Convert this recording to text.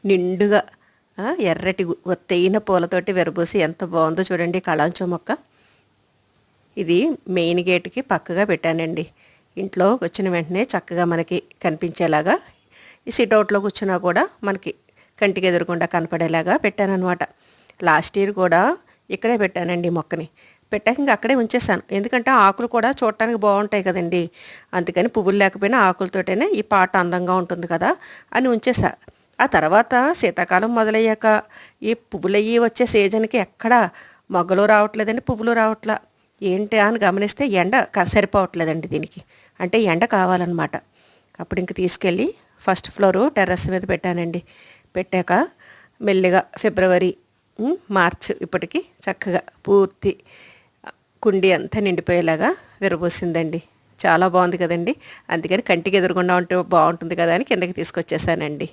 నిండుగా ఎర్రటి ఒత్తైన పూలతోటి విరబూసి ఎంత బాగుందో చూడండి కళాంచో మొక్క. ఇది మెయిన్ గేట్కి పక్కగా పెట్టానండి. ఇంట్లో వచ్చిన వెంటనే చక్కగా మనకి కనిపించేలాగా, ఈ సిట్అవుట్లో కూర్చున్నా కూడా మనకి కంటికి ఎదురకుండా కనపడేలాగా పెట్టానన్నమాట. లాస్ట్ ఇయర్ కూడా ఇక్కడే పెట్టానండి మొక్కని. పెట్టాక ఇంకా అక్కడే ఉంచేసాను. ఎందుకంటే ఆకులు కూడా చూడటానికి బాగుంటాయి కదండి. అందుకని పువ్వులు లేకపోయినా ఆకులతోటనే ఈ పాట అందంగా ఉంటుంది కదా అని ఉంచేసా. ఆ తర్వాత శీతాకాలం మొదలయ్యాక ఈ పువ్వులయ్యి వచ్చే సీజన్కి ఎక్కడ మొగ్గలు రావట్లేదండి, పువ్వులు రావట్లా. ఏంటి అని గమనిస్తే ఎండ సరిపోవట్లేదండి దీనికి. అంటే ఎండ కావాలన్నమాట. అప్పుడు ఇంక తీసుకెళ్ళి ఫస్ట్ ఫ్లోరు టెర్రస్ మీద పెట్టానండి. పెట్టాక మెల్లిగా ఫిబ్రవరి, మార్చ్ ఇప్పటికి చక్కగా పూర్తి కుండీ అంతా నిండిపోయేలాగా విరబూసిందండి. చాలా బాగుంది కదండి. అందుకని కంటికి ఎదురుగుండా ఉంటే బాగుంటుంది కదా అని కిందకి తీసుకొచ్చేసానండి.